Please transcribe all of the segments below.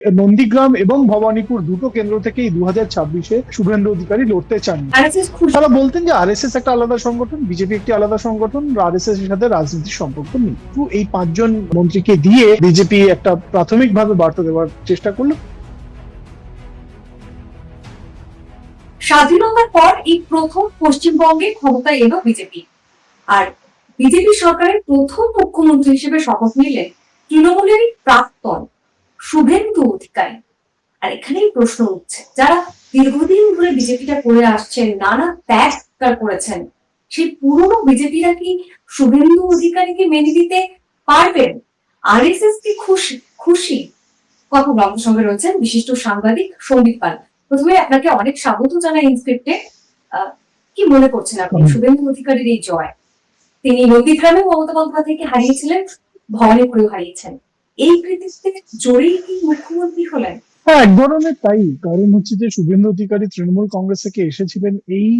নন্দীগ্রাম এবং ভবানীপুর দুটো কেন্দ্র থেকেই 2026-এ শুভেন্দু অধিকারী লড়তে চান। তারা বলতেন যে আরএসএস একটা আলাদা সংগঠন, বিজেপি একটি আলাদা সংগঠন, আরএসএস এর সাথে রাজনীতির সম্পর্ক নেই। তো এই পাঁচজন মন্ত্রীকে দিয়ে বিজেপি একটা প্রাথমিকভাবে বার্তা দেওয়ার চেষ্টা করলো। স্বাধীনতার পর এই প্রথম পশ্চিমবঙ্গে ক্ষমতায় এলো বিজেপি, আর বিজেপি সরকারের প্রথম মুখ্যমন্ত্রী হিসেবে শপথ নিলেন তৃণমূলের প্রাক্তন শুভেন্দু অধিকারী। আর এখানেই প্রশ্ন উঠছে, যারা দীর্ঘদিন ধরে বিজেপিটা করে আসছেন, নানা ত্যাগ স্বীকার করেছেন, সেই পুরনো বিজেপিরা কি শুভেন্দু অধিকারীকে মেনে দিতে পারবেন? আরএসএস কি খুশি খুশি কথা বলার আমাদের সঙ্গে রয়েছেন বিশিষ্ট সাংবাদিক সন্দীপ পাল। প্রথমে আপনাকে অনেক স্বাগত জানাই ইনস্ক্রিপ্টে। কি মনে করছেন আপনি শুভেন্দু অধিকারীর এই জয়? তিনি নন্দীগ্রামে মমতা বন্দ্যোপাধ্যায়কে হারিয়েছিলেন, ভবানীপুরেও হারিয়েছেন। এই কৃতিত্বে জোরেই কি মুখ্যমন্ত্রী হলেন? হ্যাঁ, এক ধরনের তাই। কারণ হচ্ছে যে শুভেন্দু অধিকারী তৃণমূল কংগ্রেস থেকে এসেছিলেন এই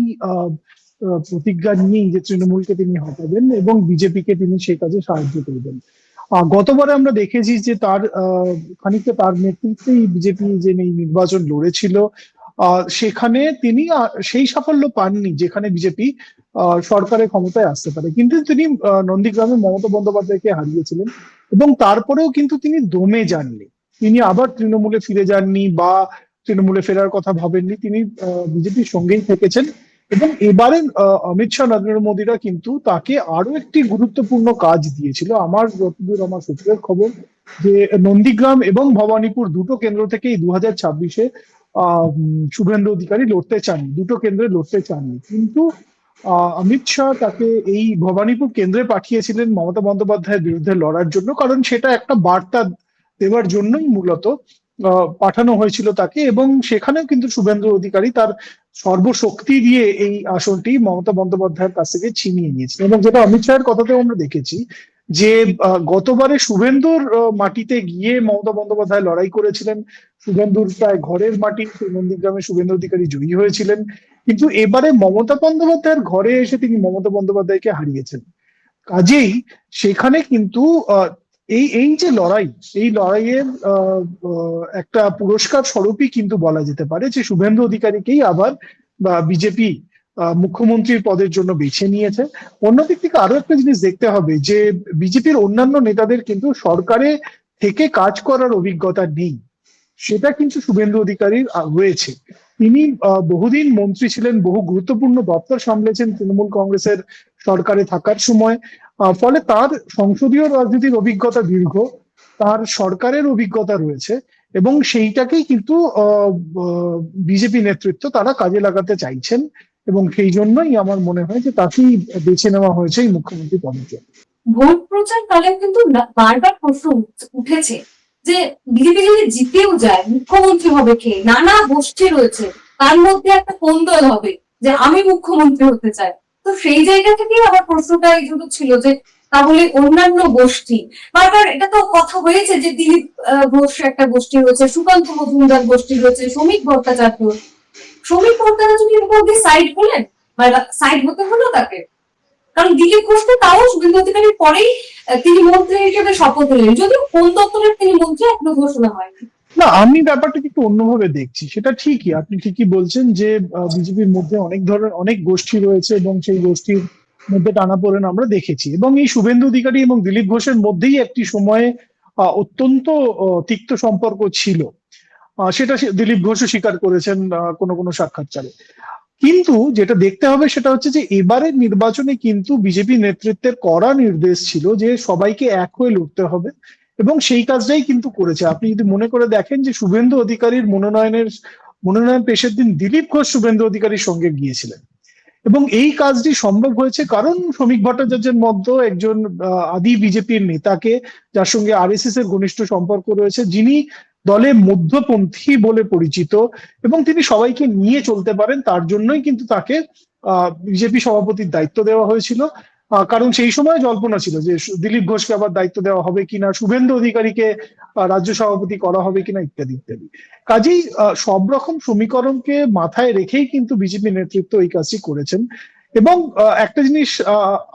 প্রতিজ্ঞা নিয়েই যে তৃণমূলকে তিনি হটাবেন এবং বিজেপিকে তিনি সে কাজে সাহায্য করবেন। গতবারে আমরা দেখেছি যে তার খানিকটা তার নেতৃত্বেই বিজেপি যে নির্বাচন লড়েছিল, সেখানে তিনি সেই সাফল্য পাননি যেখানে বিজেপি সরকারের ক্ষমতায় আসতে পারে। কিন্তু তিনি নন্দীগ্রামে মমতা বন্দ্যোপাধ্যায়কে হারিয়েছিলেন এবং তারপরেও কিন্তু তিনি দমে যাননি। তিনি আবার তৃণমূলে ফিরে যাননি বা তৃণমূলে ফেরার কথা ভাবেননি। তিনি বিজেপির সঙ্গেই থেকেছেন এবং এবারে অমিত শাহ, নরেন্দ্র মোদীরা কিন্তু তাকে আরো একটি গুরুত্বপূর্ণ কাজ দিয়েছিল। আমার যতদূর আমার সূত্রের খবর, যে নন্দীগ্রাম এবং ভবানীপুর দুটো কেন্দ্র থেকেই 2026-এ শুভেন্দু অধিকারী লড়তে চাননি, দুটো কেন্দ্রে লড়তে চাননি। কিন্তু অমিত শাহ তাকে এই ভবানীপুর কেন্দ্রে পাঠিয়েছিলেন মমতা বন্দ্যোপাধ্যায়ের বিরুদ্ধে লড়ার জন্য, কারণ সেটা একটা বার্তা দেওয়ার জন্যই মূলত পাঠানো হয়েছিল তাকে। এবং সেখানেও কিন্তু শুভেন্দু অধিকারী তার সর্বশক্তি দিয়ে এই আসনটি মমতা বন্দ্যোপাধ্যায়ের কাছ থেকে ছিনিয়ে নিয়েছেন। এবং যেটা অমিত শাহের কথাতেও আমরা দেখেছি যে গতবারে শুভেন্দুর মাটিতে গিয়ে মমতা বন্দ্যোপাধ্যায় লড়াই করেছিলেন, শুভেন্দুর প্রায় ঘরের মাটি সেই নন্দীগ্রামে শুভেন্দু অধিকারী জয়ী হয়েছিলেন। কিন্তু এবারে মমতা বন্দ্যোপাধ্যায়ের ঘরে এসে তিনি মমতা বন্দ্যোপাধ্যায়কে হারিয়েছেন। কাজেই সেখানে কিন্তু এই এই যে লড়াই, এই লড়াইয়ের একটা পুরস্কার স্বরূপই কিন্তু বলা যেতে পারে যে শুভেন্দু অধিকারীকেই আবার বিজেপি মুখ্যমন্ত্রীর পদের জন্য বেছে নিয়েছে। অন্যদিক থেকে আরো একটা জিনিস দেখতে হবে যে বিজেপির অন্যান্য নেতাদের কিন্তু সরকারে থেকে কাজ করার অভিজ্ঞতা নেই, সেটা কিন্তু শুভেন্দু অধিকারীর রয়েছে। তিনি বহুদিন মন্ত্রী ছিলেন, বহু গুরুত্বপূর্ণ দপ্তর সামলেছেন তৃণমূল কংগ্রেসের সরকারে থাকার সময়। ফলে তার সংসদীয় রাজনীতির অভিজ্ঞতা দীর্ঘ, তার সরকারের অভিজ্ঞতা রয়েছে এবং সেইটাকেই কিন্তু বিজেপি নেতৃত্ব তারা কাজে লাগাতে চাইছেন এবং সেই জন্যই আমার মনে হয় যে তাকেই বেছে নেওয়া হয়েছে এই মুখ্যমন্ত্রী পদের জন্য। ভোট প্রচার কালে কিন্তু বারবার প্রশ্ন উঠেছে যে বিজেপি যদি জিতেও যায় মুখ্যমন্ত্রী হবে কে? নানা গোষ্ঠী রয়েছে, তার মধ্যে একটা কোন্দল হবে যে আমি মুখ্যমন্ত্রী হতে চাই। তো সেই জায়গা থেকে আবার প্রশ্নটা এই জন্য ছিল যে তাহলে অন্যান্য গোষ্ঠী, বারবার এটা তো কথা হয়েছে যে দিলীপ ঘোষ একটা গোষ্ঠী রয়েছে, সুকান্ত মজুমদার গোষ্ঠী রয়েছে, শ্রমিক ভট্টাচার্য। শ্রমিক ভট্টাচার্য কি সাইড হলেন, সাইড হতে হলো তাকে? কারণ দিলীপ ঘোষ তো তাও শুভেন্দু অধিকারীর পরেই তিনি মন্ত্রী হিসেবে শপথ নিলেন, যদিও কোন দপ্তরের তিনি মন্ত্রী এখনো ঘোষণা হয়নি। না, আমি ব্যাপারটাকে একটু অন্যভাবে দেখছি। সেটা ঠিকই, আপনি ঠিকই বলছেন যে বিজেপির মধ্যে অনেক ধরনের অনেক গোষ্ঠী রয়েছে এবং সেই গোষ্ঠীর মধ্যে টানাপোড়েন আমরা দেখেছি। এবং এই শুভেন্দু অধিকারী এবং দিলীপ ঘোষের মধ্যেই একটি সময়ে অত্যন্ত তিক্ত সম্পর্ক ছিল, সেটা দিলীপ ঘোষও স্বীকার করেছেন কোনো কোনো সাক্ষাৎকারে। কিন্তু যেটা দেখতে হবে সেটা হচ্ছে যে এবারের নির্বাচনে কিন্তু বিজেপি নেতৃত্বের কড়া নির্দেশ ছিল যে সবাইকে এক হয়ে লড়তে হবে এবং সেই কাজটাই কিন্তু করেছে। আপনি যদি মনে করে দেখেন যে শুভেন্দু অধিকারীর মনোনয়ন পেশের দিন দিলীপ ঘোষ শুভেন্দু অধিকারীর সঙ্গে গিয়েছিলেন এবং এই কাজটি সম্ভব হয়েছে কারণ শ্রমিক ভট্টাচার্যের মধ্যে একজন আদি বিজেপির নেতাকে, যার সঙ্গে আরএসএস এর ঘনিষ্ঠ সম্পর্ক রয়েছে, যিনি দলে মধ্যপন্থী বলে পরিচিত এবং তিনি সবাইকে নিয়ে চলতে পারেন, তার জন্যই কিন্তু তাকে বিজেপি সভাপতির দায়িত্ব দেওয়া হয়েছিল। কারণ সেই সময় জল্পনা ছিল যে দিলীপ ঘোষকে আবার দায়িত্ব দেওয়া হবে কিনা, শুভেন্দু অধিকারীকে রাজ্য সভাপতি করা হবে কিনা, ইত্যাদি ইত্যাদি। কাজেই সব রকম সমীকরণকে মাথায় রেখেই কিন্তু বিজেপি নেতৃত্ব এই কাজটি করেছেন। এবং একটা জিনিস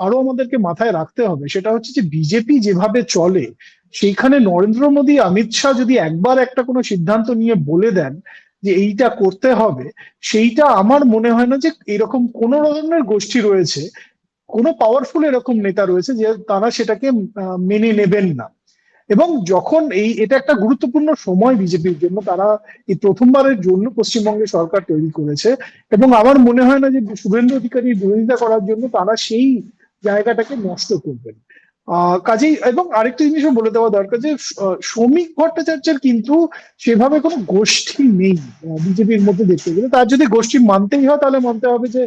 আরো আমাদেরকে মাথায় রাখতে হবে, সেটা হচ্ছে যে বিজেপি যেভাবে চলে সেইখানে নরেন্দ্র মোদী অমিত শাহ যদি একবার একটা কোনো সিদ্ধান্ত নিয়ে বলে দেন যে এইটা করতে হবে, সেইটা আমার মনে হয় না যে এরকম কোন ধরনের গোষ্ঠী রয়েছে, কোনো পাওয়ারফুল এরকম নেতা রয়েছে যে তারা সেটাকে মেনে নেবেন না। এবং যখন এটা একটা গুরুত্বপূর্ণ সময় বিজেপির জন্য, তারা এই প্রথমবারের জন্য পশ্চিমবঙ্গে সরকার তৈরি করেছে, এবং আমার মনে হয় না যে শুভেন্দু অধিকারী বিরোধিতা করার জন্য তারা সেই জায়গাটাকে নষ্ট করবেন। কাজেই এবং আরেকটা জিনিসও বলে দেওয়া দরকার যে শ্রমিক ভট্টাচার্যের কিন্তু সেভাবে কোনো গোষ্ঠী নেই বিজেপির মধ্যে দেখতে গেলে। তার যদি গোষ্ঠী মানতেই হয় তাহলে মানতে হবে যে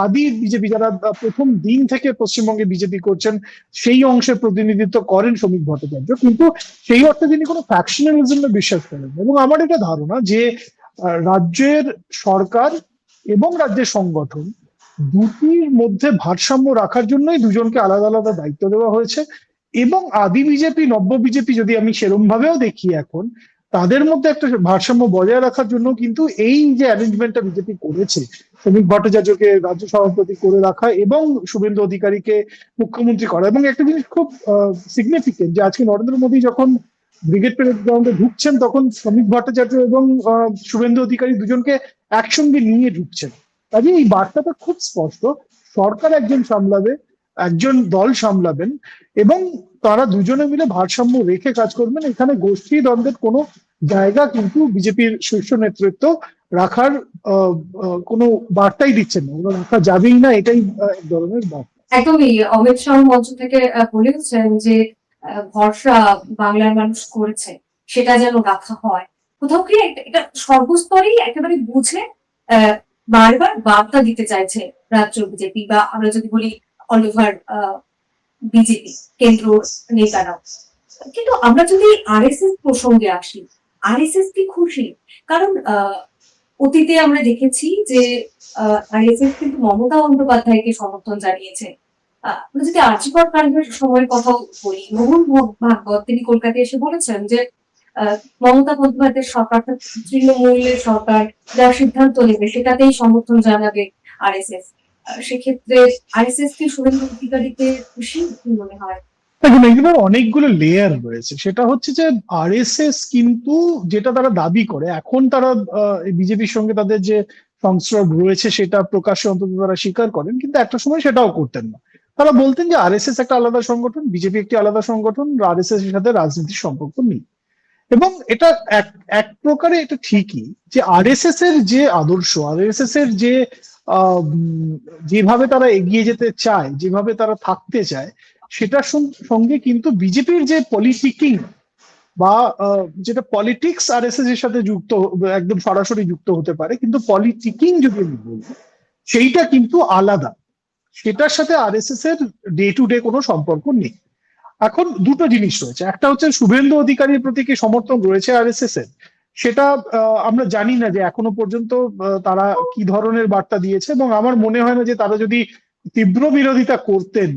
আদি বিজেপি যারা প্রথম দিন থেকে পশ্চিমবঙ্গে বিজেপি করছেন সেই অংশের প্রতিনিধিত্ব করেন শ্রমিক ভট্টাচার্য, কিন্তু সেই অর্থে তিনি কোনো ফ্যাকশনালিজমে বিশ্বাস করেন না। এবং আমার এটা ধারণা যে রাজ্যের সরকার এবং রাজ্যের সংগঠন দুটির মধ্যে ভারসাম্য রাখার জন্যই দুজনকে আলাদা আলাদা দায়িত্ব দেওয়া হয়েছে। এবং আদি বিজেপি নব্য বিজেপি যদি আমি সেরম ভাবেও দেখি এখন, তাদের মধ্যে একটা ভারসাম্য বজায় রাখার জন্য কিন্তু এই যে অ্যারেঞ্জমেন্টটা বিজেপি করেছে, শ্রমিক ভট্টাচার্যকে রাজ্য সভাপতি করে রাখা এবং শুভেন্দু অধিকারীকে মুখ্যমন্ত্রী করা। এবং একটা জিনিস খুব সিগনিফিকেন্ট যে আজকে নরেন্দ্র মোদী যখন ব্রিগেড প্যারেড গ্রাউন্ডে ঢুকছেন তখন শ্রমিক ভট্টাচার্য এবং শুভেন্দু অধিকারী দুজনকে একসঙ্গে নিয়ে ঢুকছেন। কাজে এই বার্তাটা খুব স্পষ্ট, সরকার একজন সামলাবে, একজন দল সামলাবেন, এবং তারা দুজনে মিলে ভারসাম্য রেখে কাজ করবেন। এখানে গোষ্ঠী দ্বন্দ্বের কোনো জায়গা কিন্তু বিজেপির শীর্ষ নেতৃত্ব রাখার কোনো বার্তাই দিচ্ছেন না, ওরা রাখা যাবেই না, এটাই এক ধরনের বার্তা। একদমই অমিত শাহ মঞ্চ থেকে বলেছেন যে ভরসা বাংলার মানুষ করেছে সেটা যেন রাখা হয়। কোথাও কি এটা সর্বস্তরেই একেবারে বুঝে বারবার বার্তা দিতে চাইছে রাজ্য বিজেপি, বা আমরা যদি বলি অল ওভার বিজেপি কেন্দ্র নেতারা। কিন্তু আমরা যদি আরএসএস প্রসঙ্গে আসি, আরএসএস কি খুশি? কারণ অতীতে আমরা দেখেছি যে আরএসএস কিন্তু মমতা বন্দ্যোপাধ্যায়কে সমর্থন জানিয়েছে। আমরা যদি আর্যিকর কাণ্ডের সময়ের কথা বলি, মোহন ভাগবত তিনি কলকাতায় এসে বলেছেন যে মমতা বন্দ্যোপাধ্যায়ের সরকারটা তৃণমূলের সরকার, যা সিদ্ধান্ত নেবে সেটাতেই সমর্থন জানাবে আরএসএস। সেক্ষেত্রে আরএসএস কি শুভেন্দু অধিকারীকে খুশি মনে হয়? দেখুন, এগুলোর অনেকগুলো লেয়ার রয়েছে। সেটা হচ্ছে যে আরএসএস কিন্তু যেটা তারা দাবি করে, এখন তারা বিজেপির সঙ্গে তাদের যে সংস্রব রয়েছে সেটা প্রকাশ্যে অন্তত তারা স্বীকার করেন, কিন্তু একটা সময় সেটাও করতেন না। তারা বলতেন যে আরএসএস একটা আলাদা সংগঠন, বিজেপি একটি আলাদা সংগঠন, আরএসএস এর সাথে রাজনীতির সম্পর্ক নেই। এবং এটা এক এক প্রকারে এটা ঠিকই যে আরএসএস এর যে আদর্শ, আরএসএস এর যে যেভাবে তারা এগিয়ে যেতে চায়, যেভাবে তারা থাকতে চায়, সেটার সঙ্গে কিন্তু বিজেপির যে পলিটিকিং বা যেটা পলিটিক্স আরএসএস এর সাথে যুক্ত, একদম সরাসরি যুক্ত হতে পারে, কিন্তু পলিটিকিং যদি আমি বলি সেইটা কিন্তু আলাদা, সেটার সাথে আরএসএস এর ডে টু ডে কোনো সম্পর্ক নেই। এখন দুটো জিনিস রয়েছে, একটা হচ্ছে শুভেন্দু অধিকারীর প্রতি কি সমর্থন রয়েছে আরএসএস এর, সেটা আমরা জানি না যে এখনো পর্যন্ত তারা কি ধরনের বার্তা দিয়েছে। এবং আমার মনে হয় না যে তারা যদি তীব্র বিরোধিতা করতেন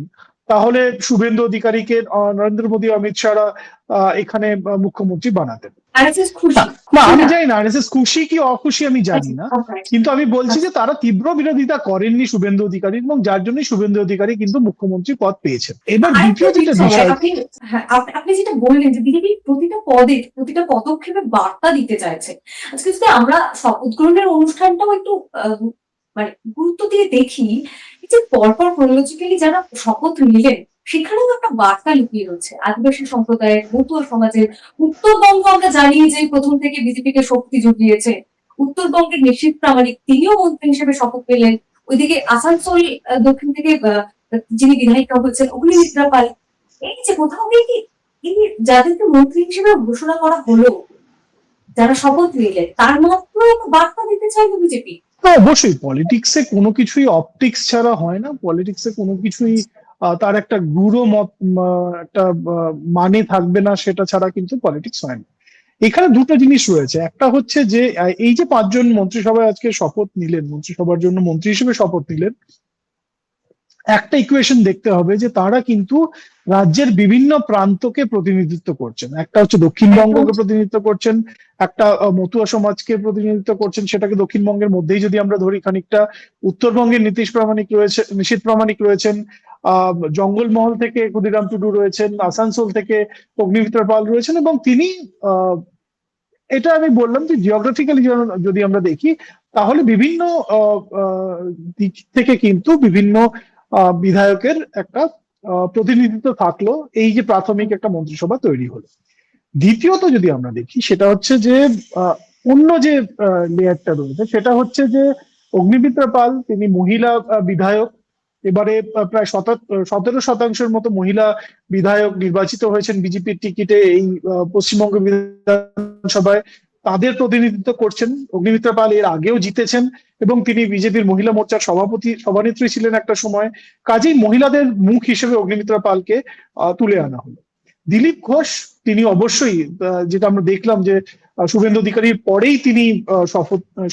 তাহলে শুভেন্দু অধিকারীকে নরেন্দ্র মোদী অমিত শাহরা এখানে মুখ্যমন্ত্রী বানাতেন। আরএসএস খুশি না, আমি জানি না আরএসএস খুশি কি অখুশি আমি জানি না, কিন্তু আমি বলছি যে তারা তীব্র বিরোধিতা করেননি শুভেন্দু অধিকারী, এবং যার জন্য শুভেন্দু অধিকারী কিন্তু মুখ্যমন্ত্রী পদ পেয়েছেন। এবার দ্বিতীয় যেটা বিষয়, আপনি যেটা বললেন যে বিজেপি প্রতিটা পদে প্রতিটা পদক্ষেপে বার্তা দিতে চাইছে। আজকে যদি আমরা শপথ গ্রহণের অনুষ্ঠানটাও একটু মানে গুরুত্ব দিয়ে দেখি, যে পরপর ক্রোনোলজিক্যালি যারা শপথ নিলেন সেখানেও একটা বার্তা লুকিয়ে রয়েছে আদিবাসী সম্প্রদায়ের, মতুয়া সমাজের। উত্তরবঙ্গ আমরা জানি যে প্রথম থেকে বিজেপিকে শক্তি জুগিয়েছে। উত্তরবঙ্গের নিশীথ প্রামাণিক তিনিও মন্ত্রী হিসেবে শপথ পেলেন। ওইদিকে আসানসোল দক্ষিণ থেকে যিনি বিধায়িকা হয়েছেন অগ্নি মিত্রা পাল। এই যে কোথাও গিয়ে কি এই যাদেরকে মন্ত্রী হিসেবে ঘোষণা করা হলো, যারা শপথ নিলেন, তার মাত্র বার্তা দিতে চাইলো বিজেপি। অবশ্যই পলিটিক্সে কোনো কিছুই অপটিক্স ছাড়া হয় না, পলিটিক্সে কোনো কিছুই তার একটা গূঢ় মত একটা মানে থাকবে না, সেটা ছাড়া কিন্তু পলিটিক্স হয় না। এখানে দুটো জিনিস রয়েছে, একটা হচ্ছে যে এই যে 5 জন মন্ত্রিসভায় আজকে শপথ নিলেন, মন্ত্রিসভার জন্য মন্ত্রী হিসেবে শপথ নিলেন, একটা ইকুয়েশন দেখতে হবে যে তারা কিন্তু রাজ্যের বিভিন্ন প্রান্তকে প্রতিনিধিত্ব করছেন। একটা হচ্ছে দক্ষিণবঙ্গকে প্রতিনিধিত্ব করছেন, একটা মতুয়া সমাজকে প্রতিনিধিত্ব করছেন, সেটাকে দক্ষিণবঙ্গের মধ্যেই যদি আমরা ধরি খানিকটা। উত্তরবঙ্গের নীতিশ প্রামাণিক রয়েছে, নিশীথ প্রামাণিক রয়েছেন, জঙ্গলমহল থেকে ক্ষুদিরাম টুডু রয়েছেন, আসানসোল থেকে অগ্নিমিত্রা পাল রয়েছেন, এবং তিনি আহ এটা আমি বললাম যে জিওগ্রাফিক্যালি যদি আমরা দেখি, তাহলে বিভিন্ন দিক থেকে কিন্তু বিভিন্ন বিধায়কের একটা প্রতিনিধিত্ব থাকলো, এই যে প্রাথমিক একটা মন্ত্রিসভা তৈরি হলো। দ্বিতীয়ত যদি আমরা দেখি, সেটা হচ্ছে যে অন্য যে লেয়ারটা রয়েছে, সেটা হচ্ছে যে অগ্নিমিত্রা পাল তিনি মহিলা বিধায়ক। এবারে প্রায় 17% মতো মহিলা বিধায়ক নির্বাচিত হয়েছেন বিজেপির টিকিটে এই পশ্চিমবঙ্গ বিধানসভায়। তাদের প্রতিনিধিত্ব করছেন। অগ্নিমিত্রা পাল এর আগেও জিতেছেন এবং তিনি বিজেপির মহিলা মোর্চার সভানেত্রী ছিলেন একটা সময়। কাজেই মহিলাদের মুখ হিসেবে অগ্নিমিত্রা পালকে তুলে আনা হলো। দিলীপ ঘোষ তিনি অবশ্যই, যেটা আমরা দেখলাম যে শুভেন্দু অধিকারীর পরেই তিনি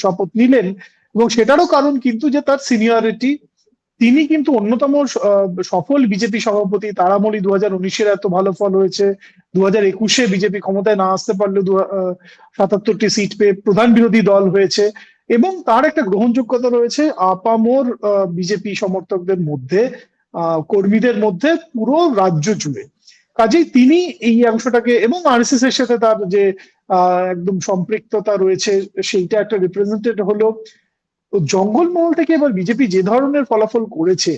শপথ নিলেন, এবং সেটারও কারণ কিন্তু যে তার সিনিয়রিটি। তিনি কিন্তু অন্যতম সফল বিজেপি সভাপতি। তারামলি 2019-এর এত ভালো ফল হয়েছে, 2021-এ বিজেপি ক্ষমতায় না আসতে পারলেও 77টি সিট পেয়ে প্রধান বিরোধী দল হয়েছে, এবং তার একটা গ্রহণযোগ্যতা রয়েছে আপামর বিজেপি সমর্থকদের মধ্যে, কর্মীদের মধ্যে, পুরো রাজ্য জুড়ে। কাজেই তিনি এই অংশটাকে, এবং আরএসএস এর সাথে তার যে একদম সম্পৃক্ততা রয়েছে, সেইটা একটা রিপ্রেজেন্টেড হলো। তো জঙ্গলমহল থেকে এবার বিজেপি যে ধরনের ফলাফল করেছে,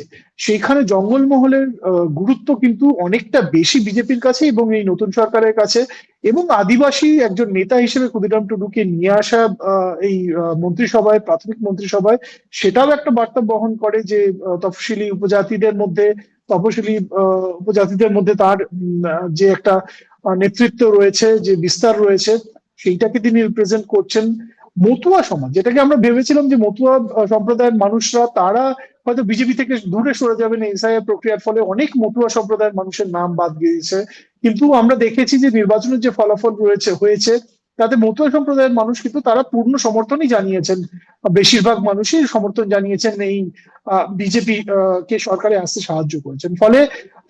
সেখানে জঙ্গলমহলের গুরুত্ব কিন্তু অনেকটা বেশি বিজেপির কাছে এবং এই নতুন সরকারের কাছে। এবং আদিবাসী একজন নেতা হিসেবে ক্ষুদিরাম টুডুকে নিয়ে আসা এই মন্ত্রিসভায়, প্রাথমিক মন্ত্রিসভায়, সেটাও একটা বার্তা বহন করে যে তফসিলি উপজাতিদের মধ্যে তার যে একটা নেতৃত্ব রয়েছে, যে বিস্তার রয়েছে, সেইটাকে তিনি রিপ্রেজেন্ট করছেন। মতুয়া সমাজ, যেটাকে আমরা ভেবেছিলাম যে মতুয়া সম্প্রদায়ের মানুষরা তারা হয়তো বিজেপি থেকে দূরে সরে যাবেন এসআইআর প্রক্রিয়ার ফলে, অনেক মতুয়া সম্প্রদায়ের মানুষের নাম বাদ দিয়েছে, কিন্তু আমরা দেখেছি যে নির্বাচনের যে ফলাফল হয়েছে, তাতে মতুয়া সম্প্রদায়ের মানুষ কিন্তু তারা পূর্ণ সমর্থনই জানিয়েছেন। বেশিরভাগ মানুষই সমর্থন জানিয়েছেন এই বিজেপি কে সরকারে আসতে সাহায্য করেছেন। ফলে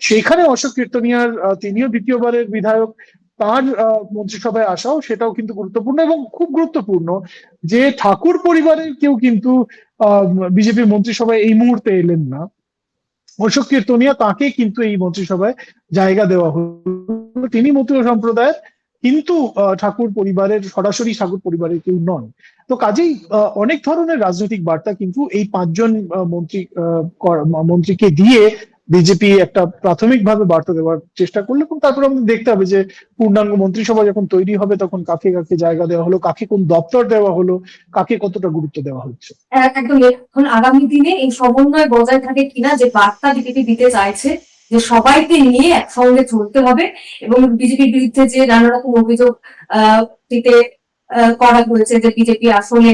সেখানে অশোক কীর্তনিয়ার তিনিও দ্বিতীয়বারের বিধায়ক, তার মন্ত্রিসভায় আসাও সেটাও কিন্তু গুরুত্বপূর্ণ। এবং খুব গুরুত্বপূর্ণ যে ঠাকুর পরিবারের কেউ কিন্তু বিজেপির মন্ত্রিসভায় এই মুহূর্তে এলেন না। অশোক কীর্তনিয়া, তাকে কিন্তু এই মন্ত্রিসভায় জায়গা দেওয়া হলো। তিনি মতুয়া সম্প্রদায়ের, কিন্তু সরাসরি ঠাকুর পরিবারের কেউ নন। তো কাজেই অনেক ধরনের রাজনৈতিক বার্তা কিন্তু এই 5জন মন্ত্রীকে দিয়ে বিজেপি একটা প্রাথমিকভাবে বার্তা দেওয়ার চেষ্টা করলো। এবং তারপর আমাদের দেখতে হবে যে পূর্ণাঙ্গ মন্ত্রিসভা যখন তৈরি হবে, তখন কাকে কাকে জায়গা দেওয়া হলো, কাকে কোন দপ্তর দেওয়া হলো, কাকে কতটা গুরুত্ব দেওয়া হচ্ছে। একদম। এখন আগামী দিনে এই সমন্বয় বজায় থাকে কিনা, যে বার্তা বিজেপি দিতে চাইছে যে সবাইকে নিয়ে একসঙ্গে চলতে হবে, এবং বিজেপির বিরুদ্ধে যে নানা রকম অভিযোগ দিতে করা হয়েছে, যে বিজেপি আসলে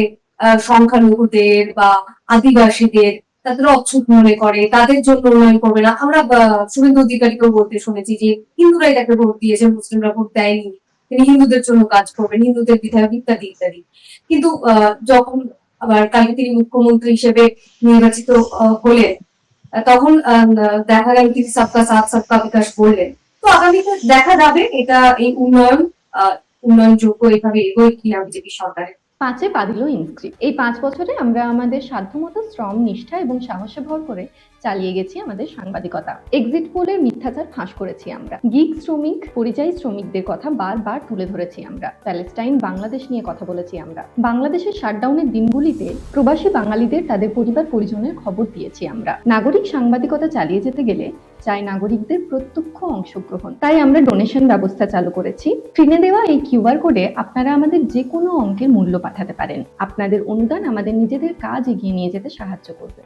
সংখ্যালঘুদের বা আদিবাসীদের তাদের অচ্ছুত মনে করে, তাদের জন্য উন্নয়ন করবে না। আমরা শুভেন্দু অধিকারীকেও বলতে শুনেছি যে হিন্দুরাই তাকে ভোট দিয়েছে, মুসলিমরা ভোট দেয়নি, তিনি হিন্দুদের জন্য কাজ করবেন, হিন্দুদের বিধায়ক, ইত্যাদি ইত্যাদি। কিন্তু যখন আবার কালকে তিনি মুখ্যমন্ত্রী হিসেবে নির্বাচিত হলেন, তখন দেখা গেল তিনি সবকা সাথ সবকা বিকাশ বললেন। তো আগামীতে দেখা যাবে এটা এই উন্নয়নযোগ্য এইভাবে এগোয় কিনা বিজেপি সরকারের। 5-এ পা দিল ইনস্ক্রিপ্ট। এই 5 বছরে আমরা আমাদের সাধ্যমতো শ্রম, নিষ্ঠা এবং সাহসে ভর করে চালিয়ে গেছি আমাদের সাংবাদিকতা। এক্সিট পোলের মিথ্যাচার ফাঁস করেছি আমরা। গিগ শ্রমিক, পরিযায়ী শ্রমিকদের কথা বারবার তুলে ধরেছি আমরা। প্যালেস্টাইন, বাংলাদেশ নিয়ে কথা বলেছি আমরা। বাংলাদেশের শাটডাউনের দিনগুলিতে প্রবাসী বাঙালিদের তাদের পরিবার পরিজনের খবর দিয়েছি আমরা। নাগরিক সাংবাদিকতা চালিয়ে যেতে গেলে চাই নাগরিকদের প্রত্যক্ষ অংশগ্রহণ। তাই আমরা ডোনেশন ব্যবস্থা চালু করেছি। স্ক্রিনে দেওয়া এই কিউআর কোডে আপনারা আমাদের যে কোনো অঙ্কের মূল্য পাঠাতে পারেন। আপনাদের অনুদান আমাদের নিজেদের কাজ এগিয়ে নিয়ে যেতে সাহায্য করবে।